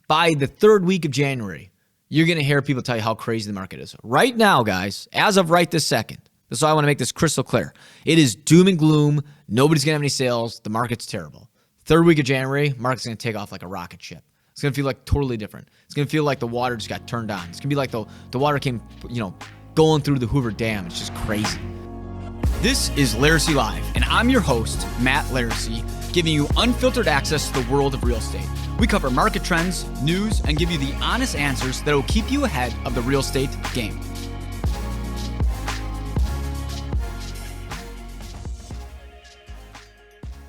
by the third week of January, you're going to hear people tell you how crazy the market is. Right now, guys, as of right this second, that's why I want to make this crystal clear. It is doom and gloom. Nobody's going to have any sales. The market's terrible. Third week of January, market's going to take off like a rocket ship. It's going to feel like totally different. It's going to feel like the water just got turned on. It's going to be like the water came, going through the Hoover Dam. It's just crazy. This is Laricy Live, and I'm your host, Matt Laricy, giving you unfiltered access to the world of real estate. We cover market trends, news, and give you the honest answers that will keep you ahead of the real estate game.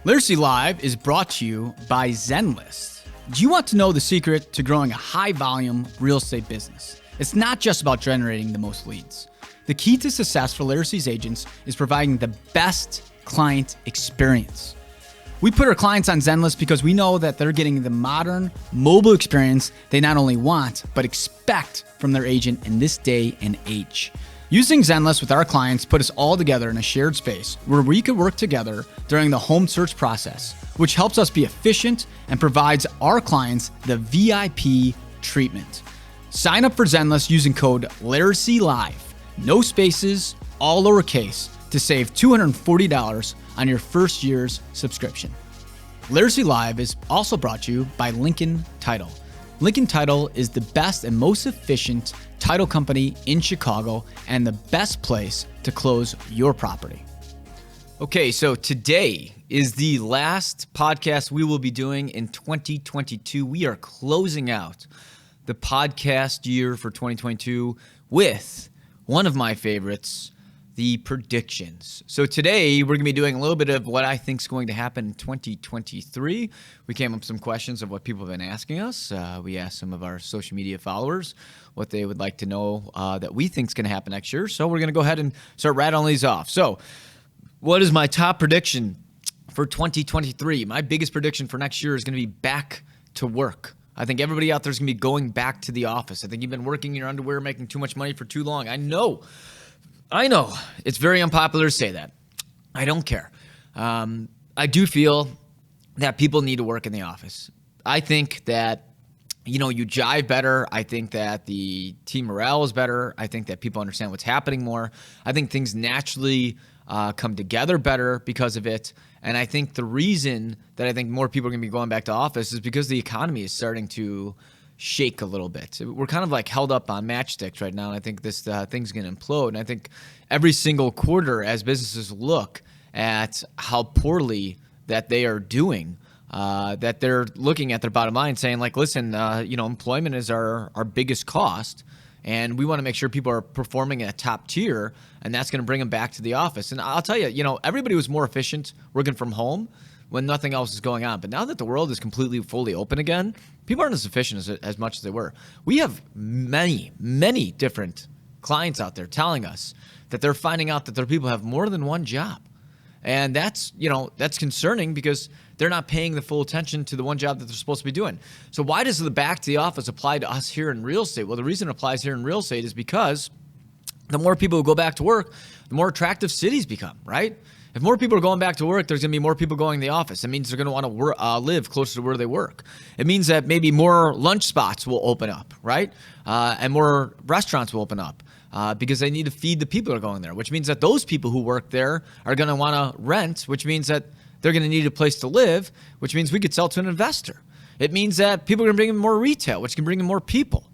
Laricy Live is brought to you by Zenlist. Do you want to know the secret to growing a high-volume real estate business? It's not just about generating the most leads. The key to success for Laricy's agents is providing the best client experience. We put our clients on Zenlist because we know that they're getting the modern, mobile experience they not only want, but expect from their agent in this day and age. Using Zenlist with our clients put us all together in a shared space where we could work together during the home search process, which helps us be efficient and provides our clients the VIP treatment. Sign up for Zenlist using code LARICYLIVE, no spaces, all lowercase, to save $240 on your first year's subscription. Laricy Live is also brought to you by Lincoln Title. Lincoln Title is the best and most efficient title company in Chicago and the best place to close your property. Okay, so today is the last podcast we will be doing in 2022. We are closing out the podcast year for 2022 with one of my favorites, the predictions. So today we're going to be doing a little bit of what I think is going to happen in 2023. We came up with some questions of what people have been asking us. We asked some of our social media followers what they would like to know that we think is going to happen next year. So we're going to go ahead and start rattling these off. So what is my top prediction for 2023? My biggest prediction for next year is going to be back to work. I think everybody out there is going to be going back to the office. I think you've been working in your underwear, making too much money for too long. I know. It's very unpopular to say that. I don't care. I do feel that people need to work in the office. I think that, you jive better. I think that the team morale is better. I think that people understand what's happening more. I think things naturally come together better because of it. And I think the reason that I think more people are going to be going back to office is because the economy is starting to shake a little bit. We're kind of like held up on matchsticks right now, and I think this thing's going to implode. And I think every single quarter, as businesses look at how poorly that they are doing, that they're looking at their bottom line saying, like, listen, employment is our biggest cost, and we want to make sure people are performing at top tier, and that's going to bring them back to the office. And I'll tell you, everybody was more efficient working from home when nothing else is going on. But now that the world is completely, fully open again, people aren't as efficient as much as they were. We have many, many different clients out there telling us that they're finding out that their people have more than one job. And that's concerning because they're not paying the full attention to the one job that they're supposed to be doing. So why does the back to the office apply to us here in real estate? Well, the reason it applies here in real estate is because the more people who go back to work, the more attractive cities become, right? If more people are going back to work, there's going to be more people going to the office. It means they're going to want to live closer to where they work. It means that maybe more lunch spots will open up, right? And more restaurants will open up because they need to feed the people that are going there, which means that those people who work there are going to want to rent, which means that they're going to need a place to live, which means we could sell to an investor. It means that people are going to bring in more retail, which can bring in more people.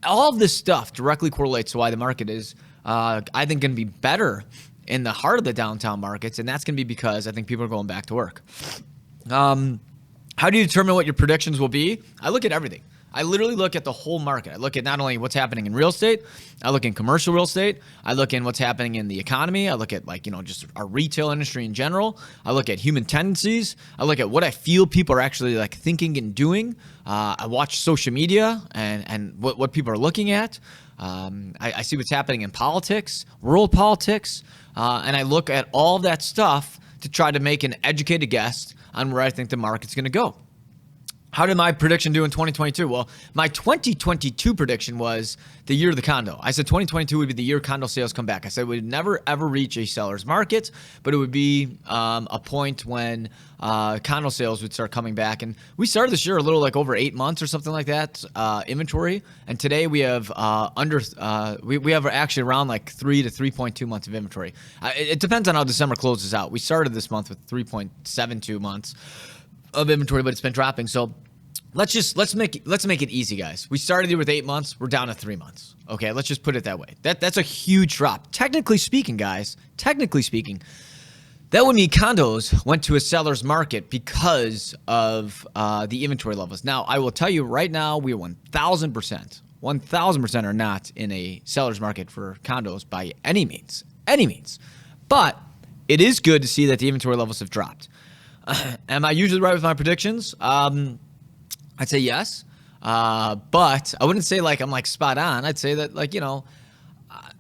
All of this stuff directly correlates to why the market is, I think, going to be better in the heart of the downtown markets, and that's going to be because I think people are going back to work. How do you determine what your predictions will be? I look at everything. I literally look at the whole market. I look at not only what's happening in real estate, I look in commercial real estate, I look in what's happening in the economy, I look at just our retail industry in general, I look at human tendencies, I look at what I feel people are actually thinking and doing. I watch social media and what people are looking at. I see what's happening in politics, world politics, and I look at all that stuff to try to make an educated guess on where I think the market's going to go. How did my prediction do in 2022? Well, my 2022 prediction was the year of the condo. I said 2022 would be the year condo sales come back. I said we would never, ever reach a seller's market, but it would be a point when condo sales would start coming back. And we started this year a little like over 8 months or something like that inventory. And today we have we have actually around like 3 to 3.2 months of inventory. It depends on how December closes out. We started this month with 3.72 months of inventory, but it's been dropping. So let's make it easy, guys. We started here with 8 months. We're down to 3 months. Okay, let's just put it that way. That's a huge drop. Technically speaking, guys, that would mean condos went to a seller's market because of the inventory levels. Now, I will tell you right now, we are 1,000% are not in a seller's market for condos by any means. But it is good to see that the inventory levels have dropped. Am I usually right with my predictions? I'd say yes. But I wouldn't say like I'm like spot on. I'd say that like,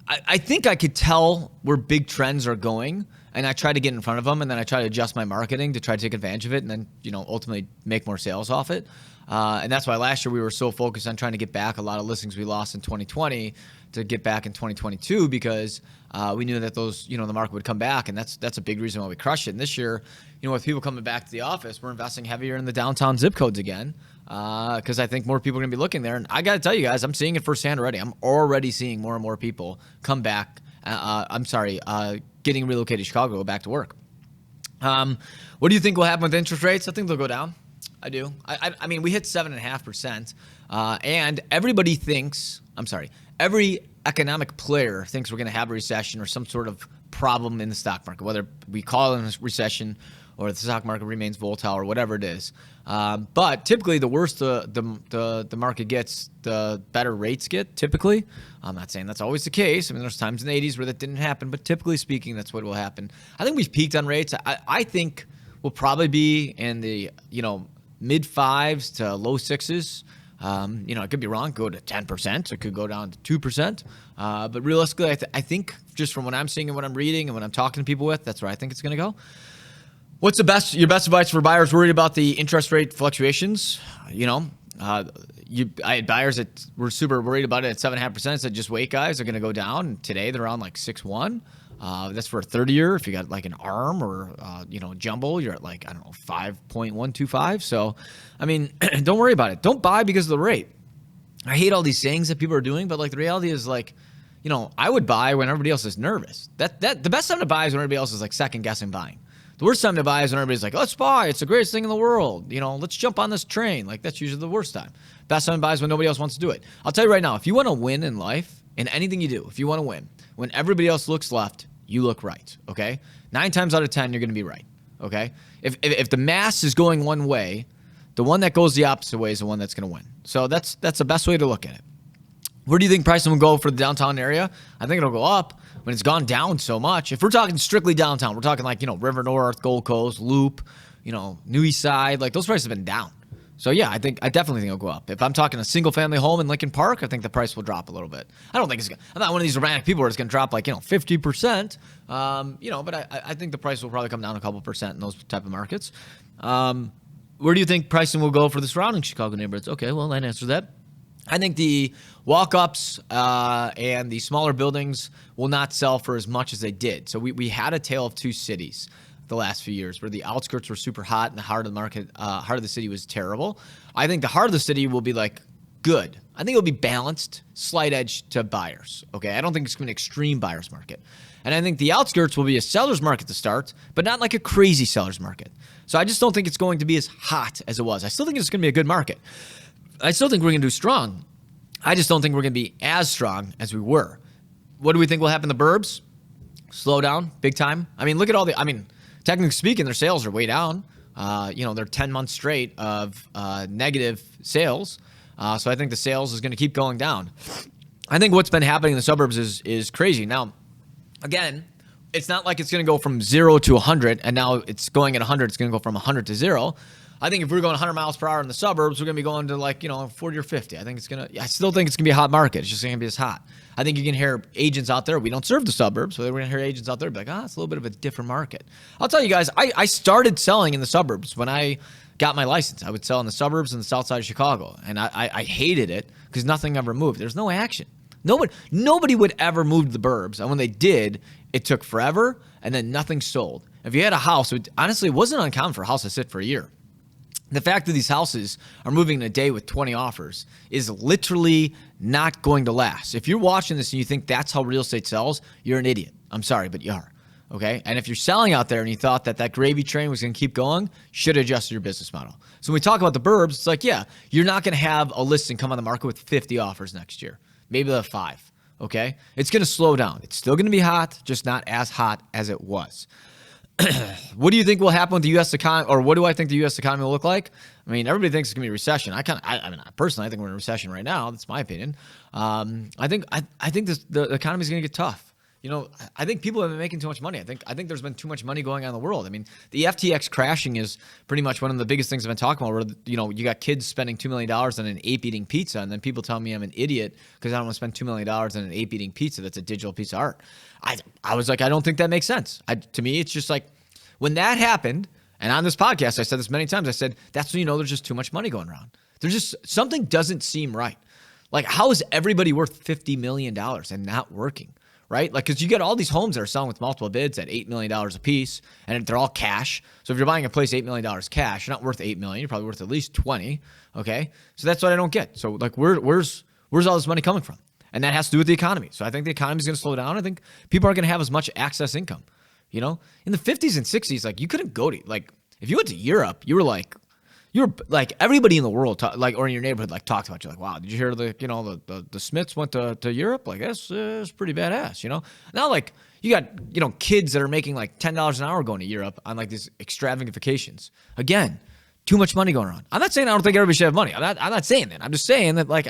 I think I could tell where big trends are going, and I try to get in front of them, and then I try to adjust my marketing to try to take advantage of it, and then, ultimately make more sales off it. And that's why last year we were so focused on trying to get back a lot of listings we lost in 2020 to get back in 2022 because we knew that those, the market would come back, and that's a big reason why we crushed it. And this year, with people coming back to the office, we're investing heavier in the downtown zip codes again because I think more people are going to be looking there. And I got to tell you guys, I'm seeing it firsthand already. I'm already seeing more and more people come back. Getting relocated to Chicago, go back to work. What do you think will happen with interest rates? I think they'll go down. I do. I mean, we hit 7.5%, and everybody thinks, every economic player thinks we're going to have a recession or some sort of problem in the stock market, whether we call it a recession or the stock market remains volatile or whatever it is. But typically, the worse the market gets, the better rates get, typically. I'm not saying that's always the case. I mean, there's times in the 80s where that didn't happen, but typically speaking, that's what will happen. I think we've peaked on rates. I think we'll probably be in the, mid 5s to low 6s. I could be wrong, go to 10%, it could go down to 2%. But realistically, I think just from what I'm seeing and what I'm reading and what I'm talking to people with, that's where I think it's going to go. What's your best advice for buyers worried about the interest rate fluctuations? I had buyers that were super worried about it at 7.5%. Said, just wait, guys, they're going to go down. And today they're on like 6.1. That's for a 30-year. If you got like an ARM or jumbo, you're at like 5.125. So, I mean, don't worry about it. Don't buy because of the rate. I hate all these things that people are doing, but like the reality is like, I would buy when everybody else is nervous. That the best time to buy is when everybody else is like second guessing buying. The worst time to buy is when everybody's like, let's buy. It's the greatest thing in the world. Let's jump on this train. Like, that's usually the worst time. Best time to buy is when nobody else wants to do it. I'll tell you right now, if you want to win in life, in anything you do, if you want to win, when everybody else looks left, you look right, okay? 9 times out of 10, you're going to be right, okay? If the mass is going one way, the one that goes the opposite way is the one that's going to win. So that's the best way to look at it. Where do you think pricing will go for the downtown area? I think it'll go up when it's gone down so much. If we're talking strictly downtown, we're talking like, River North, Gold Coast, Loop, New East Side, like those prices have been down. So yeah, I definitely think it'll go up. If I'm talking a single family home in Lincoln Park, I think the price will drop a little bit. I'm not one of these romantic people where it's going to drop like, 50%, but I think the price will probably come down a couple percent in those type of markets. Where do you think pricing will go for the surrounding Chicago neighborhoods? Okay, well, that answers that. I think the walk-ups and the smaller buildings will not sell for as much as they did. So we had a tale of two cities the last few years where the outskirts were super hot and the heart of the market, heart of the city was terrible. I think the heart of the city will be like good. I think it'll be balanced, slight edge to buyers. Okay, I don't think it's going to be an extreme buyer's market. And I think the outskirts will be a seller's market to start, but not like a crazy seller's market. So I just don't think it's going to be as hot as it was. I still think it's going to be a good market. I still think we're going to do strong. I just don't think we're going to be as strong as we were. What do we think will happen in the burbs? Slow down, big time. I mean, look at technically speaking, their sales are way down. They're 10 months straight of negative sales. So I think the sales is going to keep going down. I think what's been happening in the suburbs is crazy. Now, again, it's not like it's going to go from 0 to 100, and now it's going at 100. It's going to go from 100 to 0. I think if we're going 100 miles per hour in the suburbs, we're going to be going to like, 40 or 50. I still think it's going to be a hot market. It's just going to be as hot. I think you can hear agents out there. We don't serve the suburbs, so we're going to hear agents out there be like, it's a little bit of a different market. I'll tell you guys, I started selling in the suburbs when I got my license. I would sell in the suburbs and the south side of Chicago, and I hated it because nothing ever moved. There's no action. Nobody would ever move to the burbs, and when they did, it took forever, and then nothing sold. If you had a house, honestly, it wasn't uncommon for a house to sit for a year. The fact that these houses are moving in a day with 20 offers is literally not going to last. If you're watching this and you think that's how real estate sells, you're an idiot. I'm sorry, but you are. Okay? And if you're selling out there and you thought that gravy train was going to keep going, you should adjust your business model. So when we talk about the burbs, it's like, yeah, you're not going to have a listing come on the market with 50 offers next year. Maybe they'll have 5. Okay? It's going to slow down. It's still going to be hot, just not as hot as it was. What do you think will happen with the U.S. economy, or what do I think the U.S. economy will look like? I mean, everybody thinks it's going to be a recession. Personally, I think we're in a recession right now. That's my opinion. I think the economy is going to get tough. I think people have been making too much money. I think there's been too much money going on in the world. I mean, the FTX crashing is pretty much one of the biggest things I've been talking about. Where you got kids spending $2 million on an ape eating pizza, and then people tell me I'm an idiot because I don't want to spend $2 million on an ape eating pizza that's a digital piece of art. I was like, I don't think that makes sense. To me, it's just like when that happened. And on this podcast, I said this many times. I said that's when there's just too much money going around. There's just something doesn't seem right. Like, how is everybody worth $50 million and not working? Right? Like, because you get all these homes that are selling with multiple bids at $8 million a piece, and they're all cash. So if you're buying a place $8 million cash, you're not worth $8 million. You're probably worth at least 20. Okay? So that's what I don't get. So, like, where's all this money coming from? And that has to do with the economy. So I think the economy is going to slow down. I think people aren't going to have as much excess income. In the 50s and 60s, like, you couldn't go to, like, if you went to Europe, you were like everybody in the world, or in your neighborhood, like, talked about you. Like, wow, did you hear the Smiths went to Europe? Like, that's pretty badass. Now, like, you got kids that are making like $10 an hour going to Europe on like these extravagant vacations. Again, too much money going around. I'm not saying I don't think everybody should have money. I'm not saying that. I'm just saying that, like,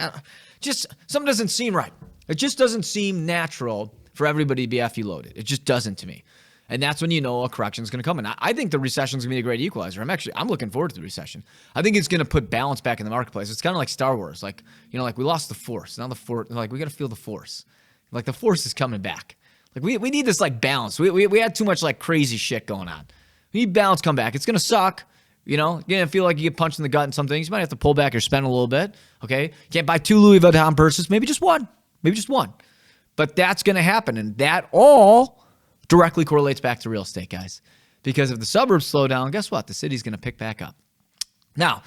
just something doesn't seem right. It just doesn't seem natural for everybody to be FE loaded. It just doesn't to me. And that's when a correction is going to come. And I think the recession is going to be a great equalizer. I'm looking forward to the recession. I think it's going to put balance back in the marketplace. It's kind of like Star Wars. Like, like we lost the Force. Now the Force, like, we got to feel the Force. Like, the Force is coming back. Like, we need this, like, balance. We had too much, like, crazy shit going on. We need balance come back. It's going to suck. You're going to feel like you get punched in the gut in some things. You might have to pull back your spend a little bit. Okay? You can't buy 2 Louis Vuitton purses. Maybe just one. But that's going to happen. And that all directly correlates back to real estate, guys. Because if the suburbs slow down, guess what? The city's going to pick back up. Now,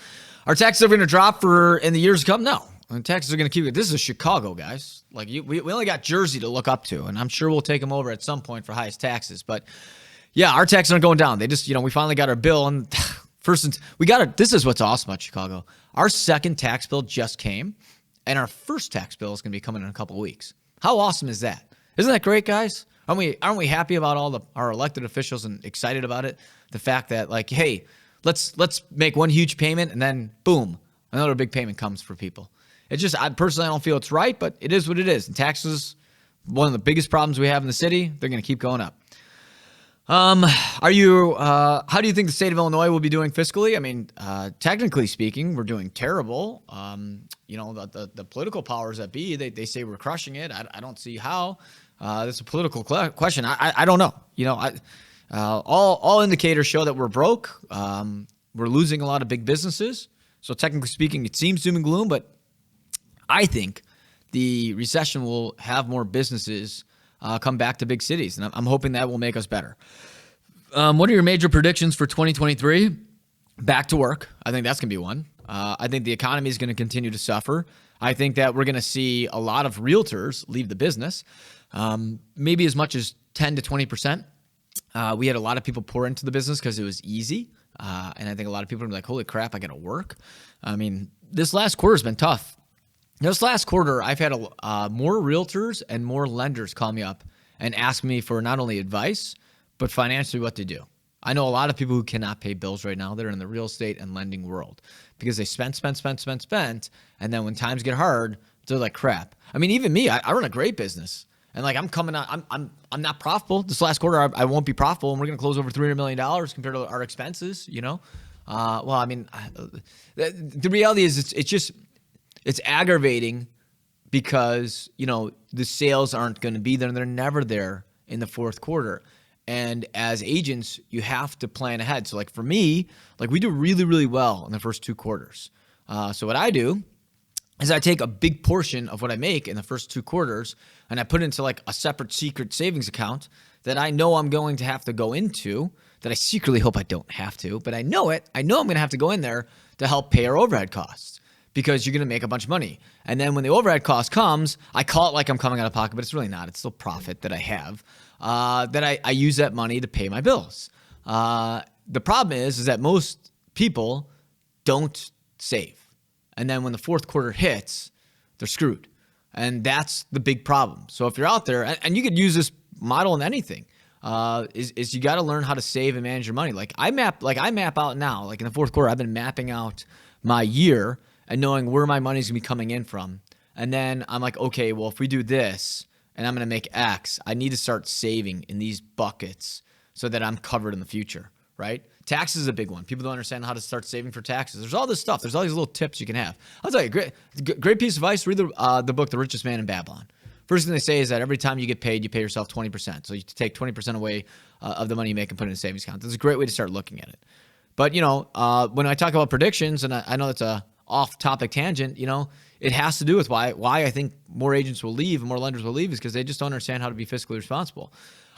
are taxes going to drop in the years to come? No. And taxes are going to keep it. This is Chicago, guys. Like, we only got Jersey to look up to, and I'm sure we'll take them over at some point for highest taxes. But yeah, our taxes aren't going down. They just, we finally got our bill, and this is what's awesome about Chicago. Our second tax bill just came, and our first tax bill is going to be coming in a couple of weeks. How awesome is that? Isn't that great, guys? Aren't we happy about our elected officials and excited about it? The fact that, like, hey, let's make one huge payment and then boom, another big payment comes for people. It's just, I personally don't feel it's right, but it is what it is. And taxes, one of the biggest problems we have in the city, they're going to keep going up. How do you think the state of Illinois will be doing fiscally? I mean, technically speaking, we're doing terrible. The political powers that be, they say we're crushing it. I don't see how. That's a political question. I don't know. All indicators show that we're broke. We're losing a lot of big businesses. So technically speaking, it seems doom and gloom, but I think the recession will have more businesses come back to big cities, and I'm hoping that will make us better. What are your major predictions for 2023? Back to work. I think that's going to be one. I think the economy is going to continue to suffer. I think that we're going to see a lot of realtors leave the business, maybe as much as 10 to 20%. We had a lot of people pour into the business because it was easy, and I think a lot of people are like, holy crap, I got to work. I mean, this last quarter has been tough. This last quarter, I've had more realtors and more lenders call me up and ask me for not only advice, but financially what to do. I know a lot of people who cannot pay bills right now that are in the real estate and lending world because they spent, and then when times get hard, they're like, crap. I mean, even me, I run a great business, and like I'm coming out, I'm not profitable. This last quarter, I won't be profitable, and we're going to close over $300 million compared to our expenses. Well, I mean, the reality is it's aggravating because, the sales aren't going to be there and they're never there in the fourth quarter. And as agents, you have to plan ahead. So like for me, like we do really, really well in the first two quarters. So what I do is I take a big portion of what I make in the first two quarters and I put it into like a separate secret savings account that I know I'm going to have to go into, that I secretly hope I don't have to, but I know it. I know I'm going to have to go in there to help pay our overhead costs because you're going to make a bunch of money. And then when the overhead cost comes, I call it like I'm coming out of pocket, but it's really not. It's still profit that I have, that I use that money to pay my bills. The problem is that most people don't save. And then when the fourth quarter hits, they're screwed. And that's the big problem. So if you're out there, and you could use this model in anything, is you got to learn how to save and manage your money. Like I map out now, like in the fourth quarter, I've been mapping out my year and knowing where my money's gonna be coming in from. And then I'm like, okay, well, if we do this and I'm gonna make X, I need to start saving in these buckets so that I'm covered in the future, right? Taxes is a big one. People don't understand how to start saving for taxes. There's all this stuff. There's all these little tips you can have. I'll tell you, great piece of advice. Read the book, The Richest Man in Babylon. First thing they say is that every time you get paid, you pay yourself 20%. So you take 20% away of the money you make and put it in a savings account. That's a great way to start looking at it. But, when I talk about predictions, and I know that's a off-topic tangent, it has to do with why I think more agents will leave and more lenders will leave is because they just don't understand how to be fiscally responsible.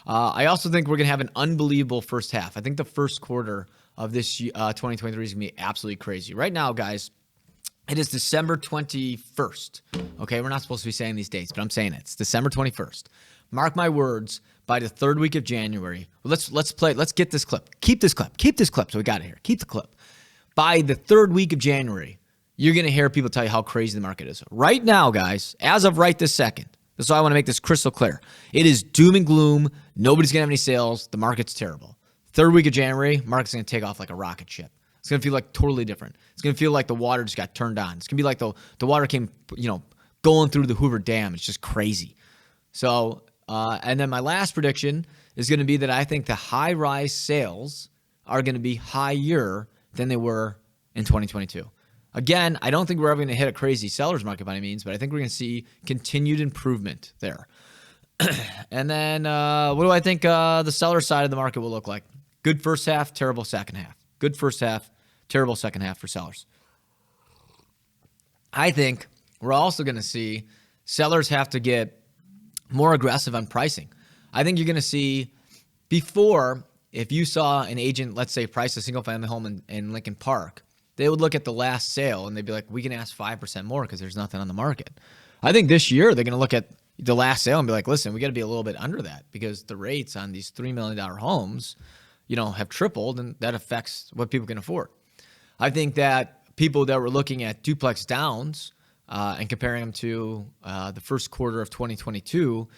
I also think we're going to have an unbelievable first half. I think the first quarter of this 2023 is going to be absolutely crazy. Right now, guys, it is December 21st. Okay, we're not supposed to be saying these dates, but I'm saying it. It's December 21st. Mark my words, by the third week of January. Let's get this clip. Keep this clip. So we got it here. Keep the clip. By the third week of January, you're going to hear people tell you how crazy the market is. Right now, guys, as of right this second, that's why I want to make this crystal clear. It is doom and gloom. Nobody's going to have any sales. The market's terrible. Third week of January, market's going to take off like a rocket ship. It's going to feel like totally different. It's going to feel like the water just got turned on. It's going to be like the water came, going through the Hoover Dam. It's just crazy. So, and then my last prediction is going to be that I think the high-rise sales are going to be higher than they were in 2022. Again, I don't think we're ever going to hit a crazy seller's market by any means, but I think we're going to see continued improvement there. And then what do I think the seller side of the market will look like? Good first half, terrible second half. Good first half, terrible second half for sellers. I think we're also going to see sellers have to get more aggressive on pricing. I think you're going to see before, if you saw an agent, let's say, price a single-family home in Lincoln Park, they would look at the last sale and they'd be like, we can ask 5% more because there's nothing on the market. I think this year they're going to look at the last sale and be like, listen, we got to be a little bit under that because the rates on these $3 million homes, have tripled, and that affects what people can afford. I think that people that were looking at duplex downs and comparing them to the first quarter of 2022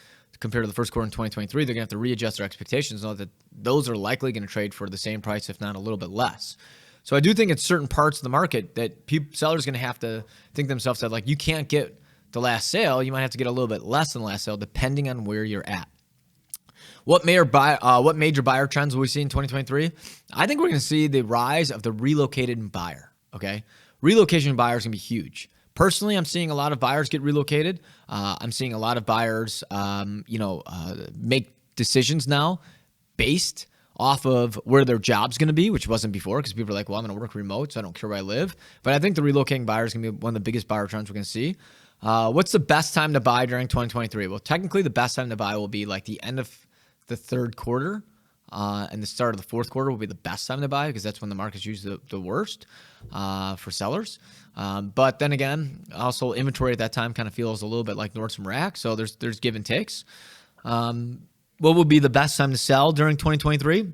compared to the first quarter in 2023, they're going to have to readjust their expectations and know that those are likely going to trade for the same price, if not a little bit less. So I do think in certain parts of the market that sellers are going to have to think to themselves that, like, you can't get the last sale. You might have to get a little bit less than the last sale depending on where you're at. What major buyer trends will we see in 2023? I think we're going to see the rise of the relocated buyer, okay? Relocation buyer is going to be huge. Personally, I'm seeing a lot of buyers get relocated. I'm seeing a lot of buyers, make decisions now based off of where their job's going to be, which wasn't before because people are like, well, I'm going to work remote, so I don't care where I live. But I think the relocating buyer is going to be one of the biggest buyer trends we're going to see. What's the best time to buy during 2023? Well, technically, the best time to buy will be like the end of the third quarter and the start of the fourth quarter will be the best time to buy because that's when the market's usually the worst for sellers. But then again, also inventory at that time kind of feels a little bit like Nordstrom Rack, so there's give and takes. What will be the best time to sell during 2023?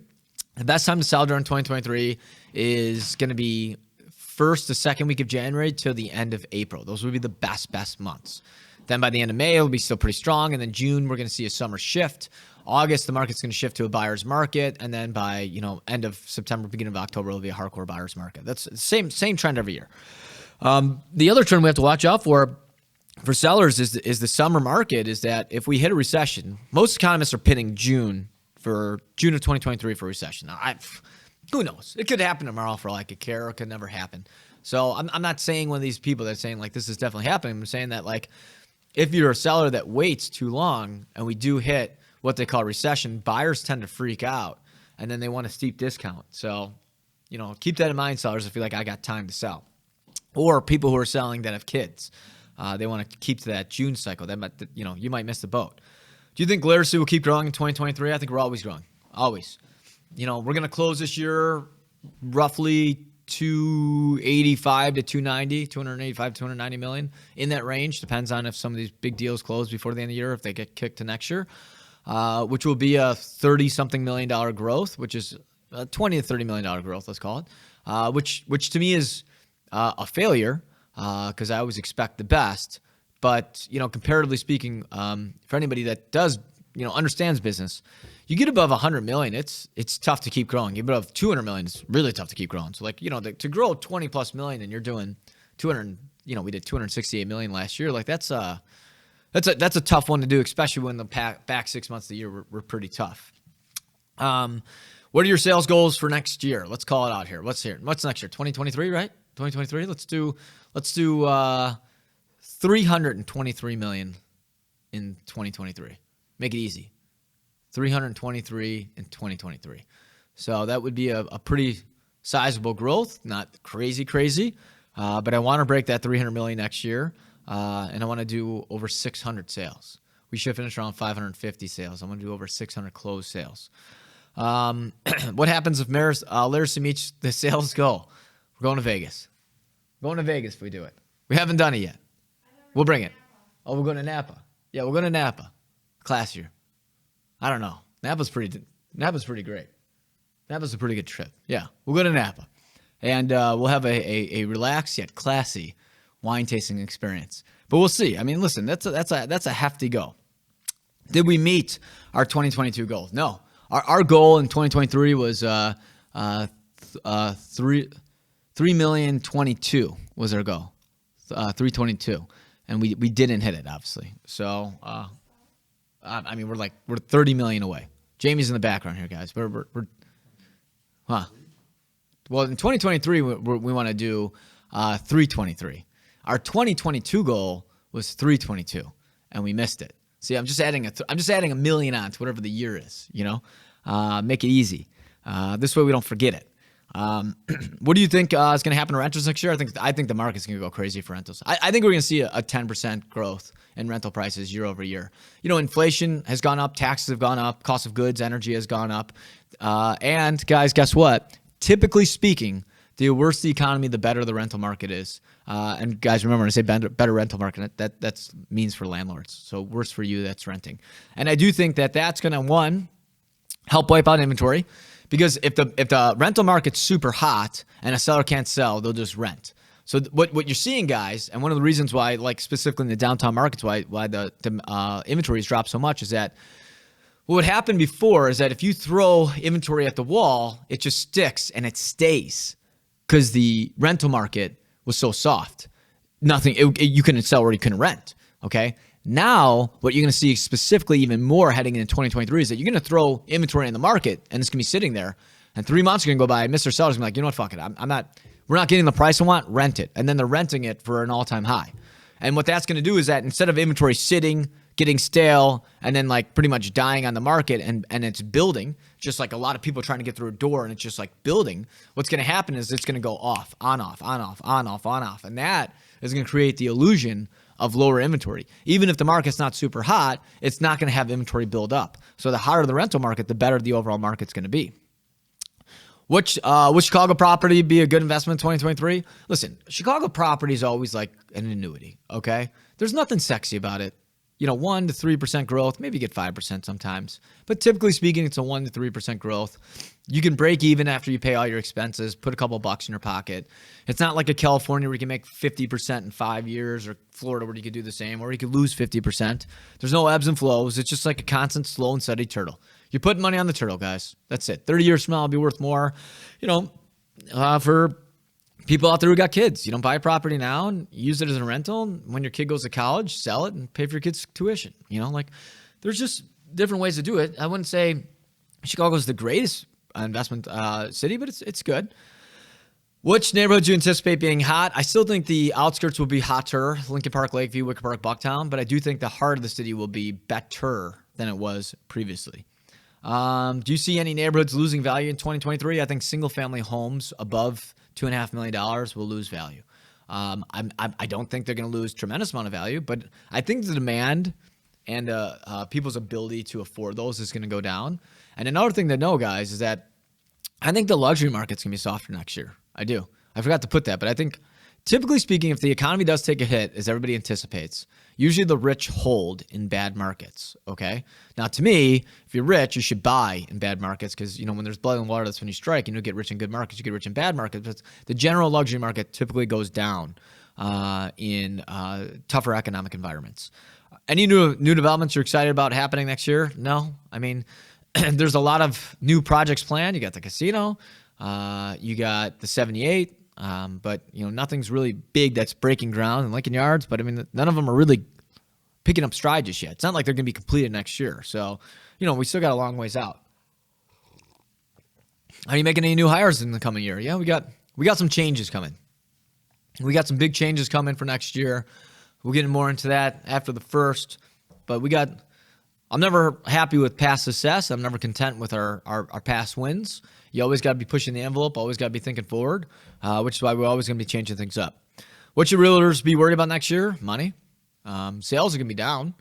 The best time to sell during 2023 is going to be first to second week of January till the end of April. Those will be the best months. Then by the end of May, it'll be still pretty strong. And then June, we're going to see a summer shift. August, the market's going to shift to a buyer's market. And then by, end of September, beginning of October, it'll be a hardcore buyer's market. That's the same trend every year. The other trend we have to watch out for sellers is the summer market is that if we hit a recession, most economists are pinning June of 2023 for a recession. Now, Who knows? It could happen tomorrow for all I could care, or it could never happen. So I'm not saying one of these people that's saying like this is definitely happening. I'm saying that like if you're a seller that waits too long and we do hit what they call recession, buyers tend to freak out and then they want a steep discount. So, keep that in mind, sellers, if you're like, I got time to sell. Or people who are selling that have kids. They want to keep to that June cycle. That might, you might miss the boat. Do you think Laricy will keep growing in 2023? I think we're always growing. Always. We're going to close this year roughly 285 to 290, 285 to 290 million, in that range. Depends on if some of these big deals close before the end of the year, if they get kicked to next year, which will be a 30-something million dollar growth, which is a 20 to $30 million growth, let's call it, which to me is a failure because I always expect the best. But, comparatively speaking, for anybody that does, understands business, you get above 100 million, it's tough to keep growing. You get above 200 million, it's really tough to keep growing. So to grow 20 plus million and you're doing 200, we did 268 million last year. Like that's a tough one to do, especially when the back 6 months of the year were pretty tough. What are your sales goals for next year? Let's call it out here. What's next year? 2023, right? 2023. Let's do 323 million in 2023. Make it easy. 323 in 2023. So that would be a pretty sizable growth, not crazy, but I want to break that 300 million next year, and I want to do over 600 sales. We should finish around 550 sales. I want to do over 600 closed sales. What happens if Laricy meets the sales goal? We're going to Vegas. We're going to Vegas if we do it. We haven't done it yet. We'll bring it. Oh, we're going to Napa. Yeah, we're going to Napa. Classier. I don't know. Napa's pretty great. Napa's a pretty good trip. Yeah, we'll go to Napa, and we'll have a relaxed yet classy wine tasting experience. But we'll see. I mean, listen, that's a hefty goal. Did we meet our 2022 goal? No. Our goal in 2023 was 3,022,000 was our goal, 322, and we didn't hit it, obviously. So. I mean, we're 30 million away. Jamie's in the background here, guys. Well, in 2023, we want to do 323. Our 2022 goal was 322, and we missed it. See, I'm just adding a million on to whatever the year is. Make it easy. This way we don't forget it. What do you think is going to happen to rentals next year? I think the market's going to go crazy for rentals. I think we're going to see a 10% growth in rental prices year over year. Inflation has gone up, taxes have gone up, cost of goods, energy has gone up. And guys, guess what? Typically speaking, the worse the economy, the better the rental market is. And guys, remember when I say better rental market, that means for landlords. So worse for you that's renting. And I do think that's going to, one, help wipe out inventory. Because if the rental market's super hot and a seller can't sell, they'll just rent. So what you're seeing, guys, and one of the reasons why, like specifically in the downtown markets, why the inventories drop so much is that what would happen before is that if you throw inventory at the wall, it just sticks and it stays because the rental market was so soft. You couldn't sell or you couldn't rent. Okay. Now, what you're going to see specifically even more heading into 2023 is that you're going to throw inventory in the market and it's going to be sitting there. And 3 months are going to go by and Mr. Seller's going to be like, you know what, fuck it. We're not getting the price I want, rent it. And then they're renting it for an all-time high. And what that's going to do is that instead of inventory sitting, getting stale, and then like pretty much dying on the market and it's building, just like a lot of people trying to get through a door and it's just like building, what's going to happen is it's going to go off, on, off, on, off, on, off, on, off. And that is going to create the illusion of lower inventory. Even if the market's not super hot, it's not going to have inventory build up. So the hotter the rental market, the better the overall market's going to be. Which Chicago property would be a good investment in 2023? Listen, Chicago property is always like an annuity, okay? There's nothing sexy about it. 1 to 3% growth, maybe you get 5% sometimes. But typically speaking, it's a 1 to 3% growth. You can break even after you pay all your expenses, put a couple bucks in your pocket. It's not like a California where you can make 50% in 5 years, or Florida where you could do the same, or you could lose 50%. There's no ebbs and flows. It's just like a constant, slow and steady turtle. You're putting money on the turtle, guys. That's it. 30 years from now, it'll be worth more. For people out there who got kids, buy a property now and use it as a rental. When your kid goes to college, sell it and pay for your kid's tuition. There's just different ways to do it. I wouldn't say Chicago's the greatest investment city, but it's good. Which neighborhoods do you anticipate being hot? I still think the outskirts will be hotter, Lincoln Park, Lakeview, Wicker Park, Bucktown, but I do think the heart of the city will be better than it was previously. Do you see any neighborhoods losing value in 2023? I think single-family homes above $2.5 million will lose value. I don't think they're going to lose a tremendous amount of value, but I think the demand and people's ability to afford those is going to go down. And another thing to know, guys, is that I think the luxury market's going to be softer next year. I do. I forgot to put that, but I think typically speaking, if the economy does take a hit, as everybody anticipates, usually the rich hold in bad markets, okay? Now, to me, if you're rich, you should buy in bad markets because, when there's blood and water, that's when you strike. You don't get rich in good markets, you get rich in bad markets. But the general luxury market typically goes down in tougher economic environments. Any new developments you're excited about happening next year? No. I mean, there's a lot of new projects planned. You got the casino. You got the 78, but nothing's really big that's breaking ground in Lincoln Yards. But I mean, none of them are really picking up stride just yet. It's not like they're going to be completed next year. So, we still got a long ways out. Are you making any new hires in the coming year? Yeah, we got some changes coming. We got some big changes coming for next year. We'll get more into that after the first. But I'm never happy with past success. I'm never content with our past wins. You always got to be pushing the envelope, always got to be thinking forward, which is why we're always going to be changing things up. What should realtors be worried about next year? Money. Sales are going to be down.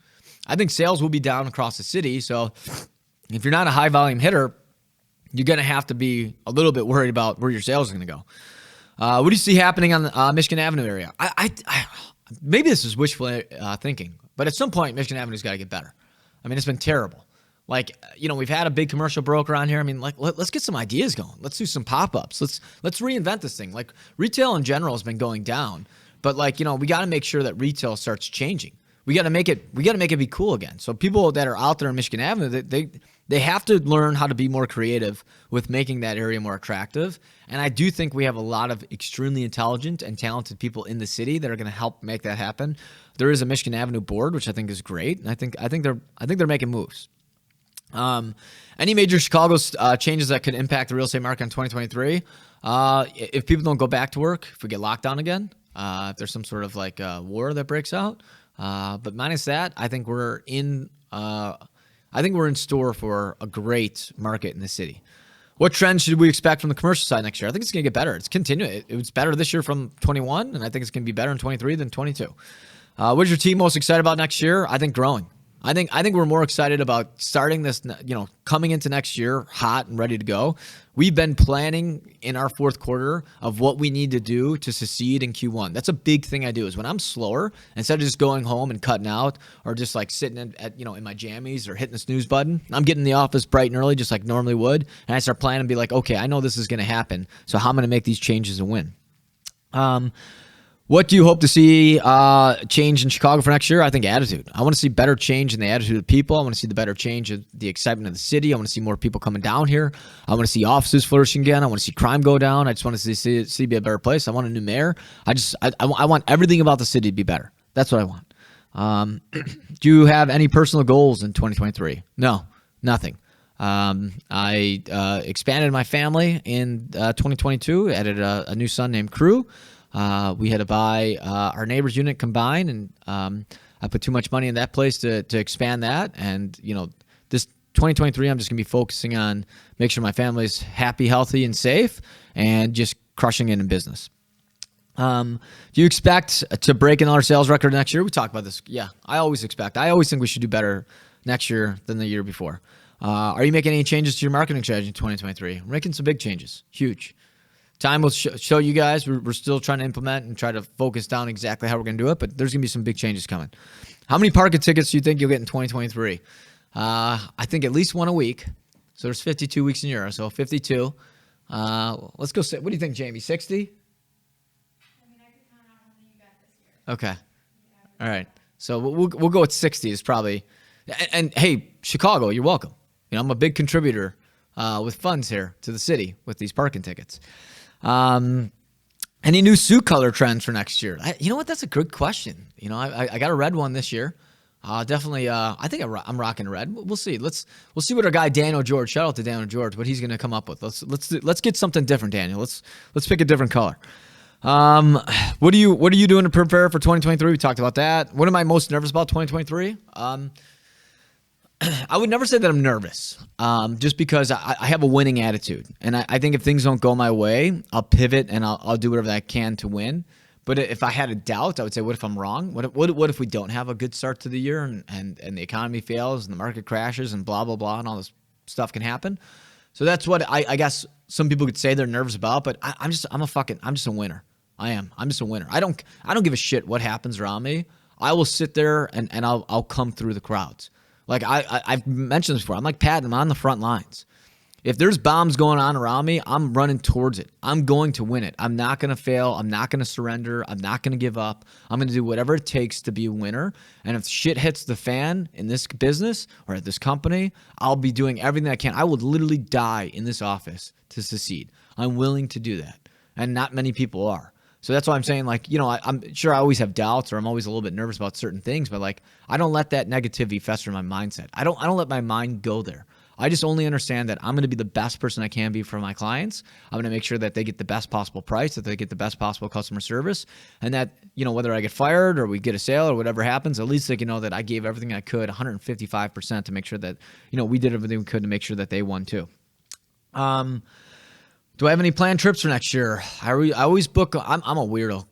I think sales will be down across the city. So if you're not a high volume hitter, you're going to have to be a little bit worried about where your sales are going to go. What do you see happening on the Michigan Avenue area? I maybe this is wishful thinking, but at some point, Michigan Avenue's got to get better. I mean, it's been terrible. We've had a big commercial broker on here. I mean, let's get some ideas going. Let's do some pop-ups. Let's reinvent this thing. Retail in general has been going down, but we got to make sure that retail starts changing. We got to make it be cool again. So people that are out there in Michigan Avenue, they have to learn how to be more creative with making that area more attractive. And I do think we have a lot of extremely intelligent and talented people in the city that are going to help make that happen. There is a Michigan Avenue board, which I think is great, and I think they're making moves. Any major Chicago changes that could impact the real estate market in 2023? If people don't go back to work, if we get locked down again, if there's some sort of war that breaks out. But minus that, I think we're in store for a great market in the city. What trends should we expect from the commercial side next year? I think it's going to get better. It's continuing. It was better this year from 21, and I think it's going to be better in 23 than 22. What is your team most excited about next year? I think growing. I think we're more excited about starting this, coming into next year hot and ready to go. We've been planning in our fourth quarter of what we need to do to succeed in Q1. That's a big thing I do is when I'm slower, instead of just going home and cutting out or just sitting in my jammies or hitting the snooze button, I'm getting in the office bright and early just like normally would. And I start planning and be like, okay, I know this is going to happen. So how I'm going to make these changes and win. What do you hope to see change in Chicago for next year? I think attitude. I want to see better change in the attitude of people. I want to see the better change of the excitement of the city. I want to see more people coming down here. I want to see offices flourishing again. I want to see crime go down. I just want to see it be a better place. I want a new mayor. I want everything about the city to be better. That's what I want. Do you have any personal goals in 2023? No, nothing. I expanded my family in 2022. Added a new son named Crew. We had to buy our neighbor's unit combined, and I put too much money in that place to expand that. And, this 2023, I'm just going to be focusing on make sure my family's happy, healthy, and safe, and just crushing it in business. Do you expect to break another sales record next year? We talked about this. Yeah, I always think we should do better next year than the year before. Are you making any changes to your marketing strategy in 2023? We're making some big changes. Huge. Time will show you guys. We're still trying to implement and try to focus down exactly how we're going to do it, but there's going to be some big changes coming. How many parking tickets do you think you'll get in 2023? I think at least one a week. So there's 52 weeks in a year, so 52. Let's go. What do you think, Jamie? 60? I mean, I could count out how many you got this year. Okay. All right. So we'll go with 60 is probably. And hey, Chicago, you're welcome. I'm a big contributor with funds here to the city with these parking tickets. Any new suit color trends for next year? You know what? That's a good question. I got a red one this year. Definitely. I think I'm rocking red. We'll see. We'll see what our guy Daniel George. Shout out to Daniel George. What he's gonna come up with. Let's get something different, Daniel. Let's pick a different color. What are you doing to prepare for 2023? We talked about that. What am I most nervous about 2023? I would never say that I'm nervous, just because I have a winning attitude, and I think if things don't go my way, I'll pivot and I'll do whatever I can to win. But if I had a doubt, I would say, what if I'm wrong? What if we don't have a good start to the year and the economy fails and the market crashes and blah, blah, blah, and all this stuff can happen? So that's what I guess some people could say they're nervous about, but I'm just a winner. I am. I'm just a winner. I don't give a shit what happens around me. I will sit there and I'll come through the crowds. Like I've mentioned this before. I'm like Patton. I'm on the front lines. If there's bombs going on around me, I'm running towards it. I'm going to win it. I'm not going to fail. I'm not going to surrender. I'm not going to give up. I'm going to do whatever it takes to be a winner. And if shit hits the fan in this business or at this company, I'll be doing everything I can. I would literally die in this office to succeed. I'm willing to do that. And not many people are. So that's why I'm saying, like, I'm sure I always have doubts or I'm always a little bit nervous about certain things, but like, I don't let that negativity fester in my mindset. I don't let my mind go there. I just only understand that I'm going to be the best person I can be for my clients. I'm going to make sure that they get the best possible price, that they get the best possible customer service, and that, whether I get fired or we get a sale or whatever happens, at least they can know that I gave everything I could, 155%, to make sure that, we did everything we could to make sure that they won too. Do I have any planned trips for next year? I always book. I'm a weirdo.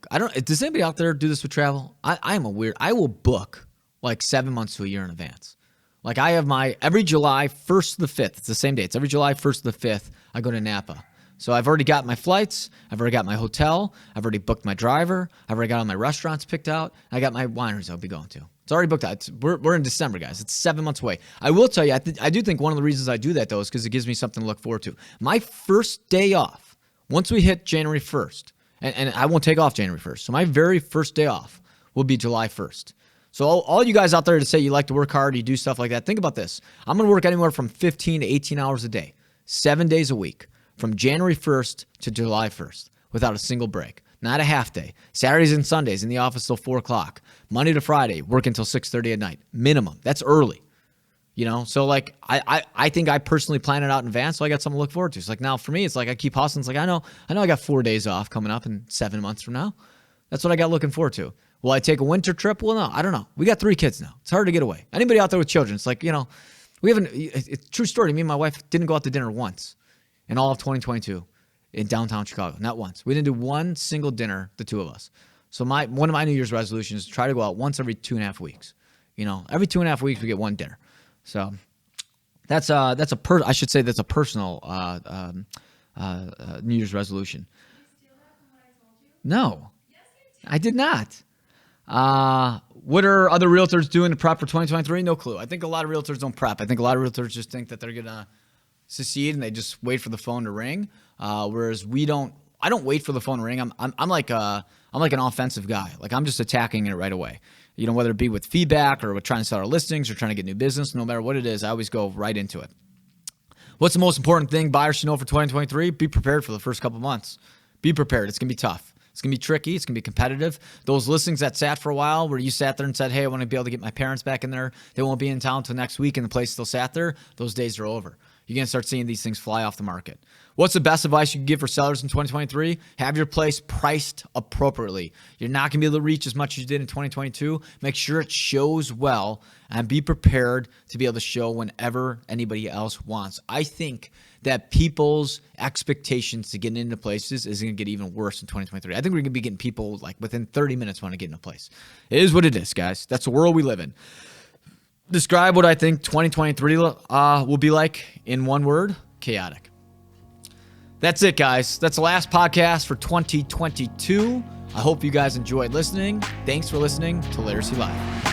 Does anybody out there do this with travel? I am a weird. I will book like 7 months to a year in advance. Like I have every July 1st to the 5th. It's the same day. It's every July 1st to the 5th. I go to Napa. So I've already got my flights. I've already got my hotel. I've already booked my driver. I've already got all my restaurants picked out. I got my wineries I'll be going to. It's already booked out. We're in December, guys. It's 7 months away. I will tell you, I do think one of the reasons I do that, though, is because it gives me something to look forward to. My first day off, once we hit January 1st, and I won't take off January 1st. So my very first day off will be July 1st. So all you guys out there to say you like to work hard, you do stuff like that, think about this. I'm going to work anywhere from 15 to 18 hours a day, 7 days a week, from January 1st to July 1st, without a single break. Not a half day. Saturdays and Sundays in the office till 4 o'clock. Monday to Friday, work until 6:30 at night. Minimum. That's early. So like I think I personally plan it out in advance, so I got something to look forward to. It's like now for me, it's like I keep hustling. It's like I know I got 4 days off coming up in 7 months from now. That's what I got looking forward to. Will I take a winter trip? Well, no, I don't know. We got 3 kids now. It's hard to get away. Anybody out there with children, it's like, we haven't, it's a true story. Me and my wife didn't go out to dinner once in all of 2022 in downtown Chicago. Not once. We didn't do one single dinner, the two of us. So one of my New Year's resolutions is to try to go out once every 2.5 weeks. Every 2.5 weeks we get one dinner. So that's a personal New Year's resolution. Did you steal that from what I told you? No, Yes, you did. I did not. What are other realtors doing to prep for 2023? No clue. I think a lot of realtors don't prep. I think a lot of realtors just think that they're going to succeed and they just wait for the phone to ring. Whereas I don't wait for the phone to ring. I'm like an offensive guy. Like I'm just attacking it right away. Whether it be with feedback or with trying to sell our listings or trying to get new business, no matter what it is, I always go right into it. What's the most important thing buyers should know for 2023? Be prepared for the first couple months. Be prepared. It's going to be tough. It's going to be tricky. It's going to be competitive. Those listings that sat for a while where you sat there and said, hey, I want to be able to get my parents back in there. They won't be in town until next week and the place still sat there. Those days are over. You're going to start seeing these things fly off the market. What's the best advice you can give for sellers in 2023? Have your place priced appropriately. You're not going to be able to reach as much as you did in 2022. Make sure it shows well and be prepared to be able to show whenever anybody else wants. I think that people's expectations to get into places is going to get even worse in 2023. I think we're going to be getting people like within 30 minutes want to get in a place. It is what it is, guys. That's the world we live in. Describe what I think 2023 will be like in one word: chaotic. That's it, guys. That's the last podcast for 2022. I hope you guys enjoyed listening. Thanks for listening to Laricy Live.